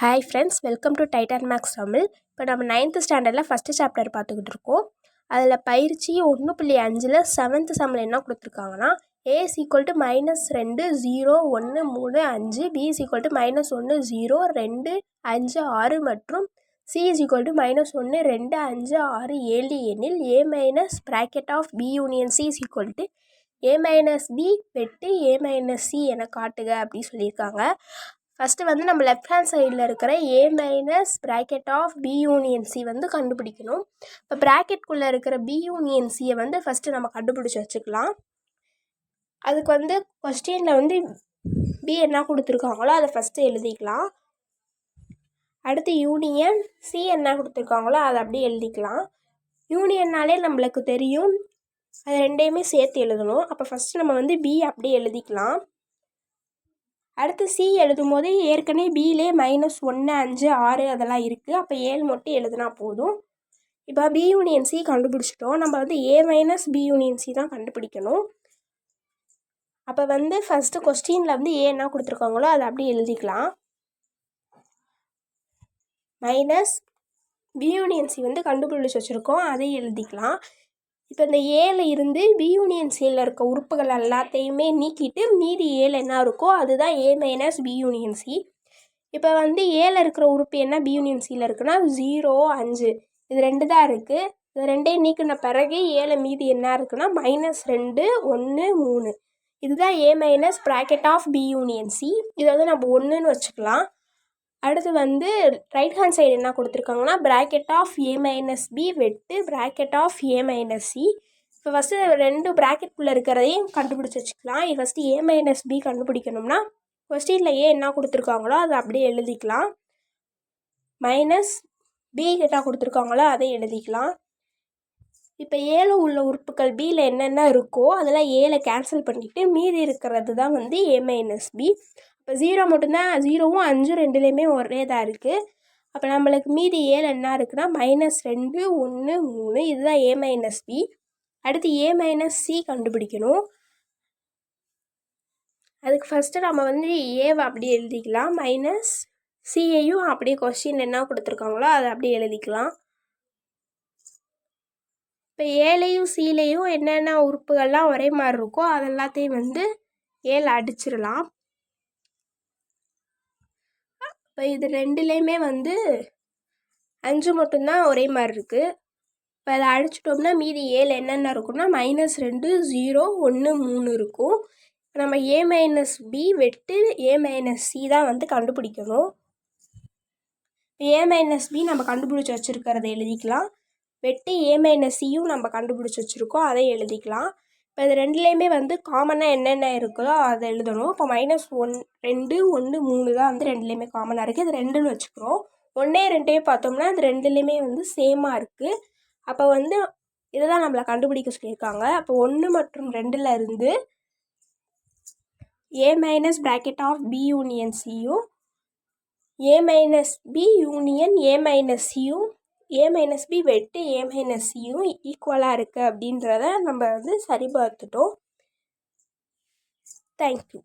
Hi friends, welcome to Titan Max Tamil. இப்போ நம்ம 9th ஸ்டாண்டர்டில் ஃபஸ்ட்டு சாப்டர் பார்த்துக்கிட்டு இருக்கோம். அதில் பயிற்சி 1.5 7th சம்மில் என்ன கொடுத்துருக்காங்கன்னா, a = -2 0 1 3 5, b = -1 0 2 5 6 மற்றும் c = -1 2 5 6 7 எனில் a-b யூனியன் c = a-b வெட்டு a-c என காட்டுக அப்படின்னு சொல்லியிருக்காங்க. ஃபஸ்ட்டு வந்து நம்ம லெஃப்ட் ஹேண்ட் சைடில் இருக்கிற a-b யூனியன் c வந்து கண்டுபிடிக்கணும். இப்போ ப்ராக்கெட்குள்ளே இருக்கிற b யூனியன் c வந்து ஃபஸ்ட்டு நம்ம கண்டுபிடிச்சி வச்சுக்கலாம். அதுக்கு வந்து கொஸ்டினில் வந்து b என்ன கொடுத்துருக்காங்களோ அதை ஃபஸ்ட்டு எழுதிக்கலாம். அடுத்து யூனியன் c என்ன கொடுத்துருக்காங்களோ அதை அப்படியே எழுதிக்கலாம். யூனியன்னாலே நம்மளுக்கு தெரியும், அது ரெண்டையுமே சேர்த்து எழுதணும். அப்போ ஃபஸ்ட்டு நம்ம வந்து b அப்படியே எழுதிக்கலாம். அடுத்து சி எழுதும் போது ஏற்கனவே பிலே -1 5 6 அதெல்லாம் இருக்குது. அப்போ 7 மட்டும் எழுதுனா போதும். இப்போ பி யூனியன் சி கண்டுபிடிச்சிட்டோம். நம்ம வந்து a-b யூனியன் சி தான் கண்டுபிடிக்கணும். அப்போ வந்து ஃபஸ்ட்டு கொஸ்டினில் வந்து ஏ என்ன கொடுத்துருக்காங்களோ அதை அப்படியே எழுதிக்கலாம். -b யூனியன் சி வந்து கண்டுபிடிச்சி வச்சுருக்கோம், அதை எழுதிக்கலாம். இப்போ இந்த ஏல இருந்து பி யூனியன் சியில் இருக்க உறுப்புகள் எல்லாத்தையுமே நீக்கிட்டு மீதி ஏல என்ன இருக்கோ அதுதான் a-b யூனியன் சி. இப்போ வந்து ஏல இருக்கிற உறுப்பு என்ன பி யூனியன் சியில் இருக்குன்னா 0 5 இது 2 தான் இருக்குது. இது ரெண்டையும் நீக்கின பிறகு ஏல மீதி என்ன இருக்குன்னா -2 1 3 இதுதான் a-b யூனியன் சி. இதை வந்து நம்ம 1ன்னு வச்சுக்கலாம். அடுத்து வந்து ரைட் ஹேண்ட் சைடு என்ன கொடுத்துருக்காங்கன்னா (a-b வெட்டு (a-c). இப்போ ஃபஸ்ட்டு 2 ப்ராக்கெட்குள்ளே இருக்கிறதையும் கண்டுபிடிச்சி வச்சுக்கலாம். இது ஃபஸ்ட்டு a-b கண்டுபிடிக்கணும்னா கொஸ்டினில் ஏ என்ன கொடுத்துருக்காங்களோ அதை அப்படியே எழுதிக்கலாம். -b என்ன கொடுத்துருக்காங்களோ அதை எழுதிக்கலாம். இப்போ ஏல உள்ள உறுப்புகள் பியில் என்னென்ன இருக்கோ அதெல்லாம் ஏல கேன்சல் பண்ணிவிட்டு மீதி இருக்கிறது தான் வந்து a-b. இப்போ 0 மட்டும்தான், 0வும் 5 ரெண்டுலேயுமே ஒரே தான் இருக்குது. அப்போ நம்மளுக்கு மீதி ஏல என்ன இருக்குன்னா -2 1 3 இதுதான் a-b. அடுத்து a-c கண்டுபிடிக்கணும். அதுக்கு ஃபஸ்ட்டு நம்ம வந்து ஏவை அப்படியே எழுதிக்கலாம். -c-ஐயும் அப்படியே கொஸ்டின் என்ன கொடுத்துருக்காங்களோ அதை அப்படியே எழுதிக்கலாம். இப்போ ஏலையும் சிலையும் என்னென்ன உறுப்புகள்லாம் ஒரே மாதிரி இருக்கோ அதெல்லாத்தையும் வந்து ஏல அடிச்சிடலாம். இப்போ இது ரெண்டுலேயுமே வந்து 5 மட்டும்தான் ஒரே மாதிரி இருக்குது. இப்போ அதை அடிச்சிட்டோம்னா மீதி ஏல என்னென்ன இருக்குன்னா -2 0 1 3 இருக்கும். நம்ம a-b வெட்டு a-c தான் வந்து கண்டுபிடிக்கணும். a-b நம்ம கண்டுபிடிச்சி வச்சுருக்கிறத எழுதிக்கலாம். வெட்டு a-cயும் நம்ம கண்டுபிடிச்சி வச்சுருக்கோம், அதை எழுதிக்கலாம். இப்போ இது ரெண்டுலேயுமே வந்து காமனாக என்னென்ன இருக்குதோ அதை எழுதணும். இப்போ -1 2 1 3 தான் வந்து ரெண்டுலேயுமே காமனாக இருக்குது. இது 2ன்னு வச்சுக்கிறோம். 1 2 பார்த்தோம்னா இது ரெண்டுலேயுமே வந்து சேமாக இருக்குது. அப்போ வந்து இதை தான் நம்மளை கண்டுபிடிக்க சொல்லியிருக்காங்க. அப்போ 1 மற்றும் 2ல் இருந்து a-b union சியும் a-b union a-cயும் a-b வெட்டு a-cயும் ஈக்குவலாக இருக்குது அப்படின்றத நம்ம வந்து சரி பார்த்துட்டோம். தேங்க்யூ.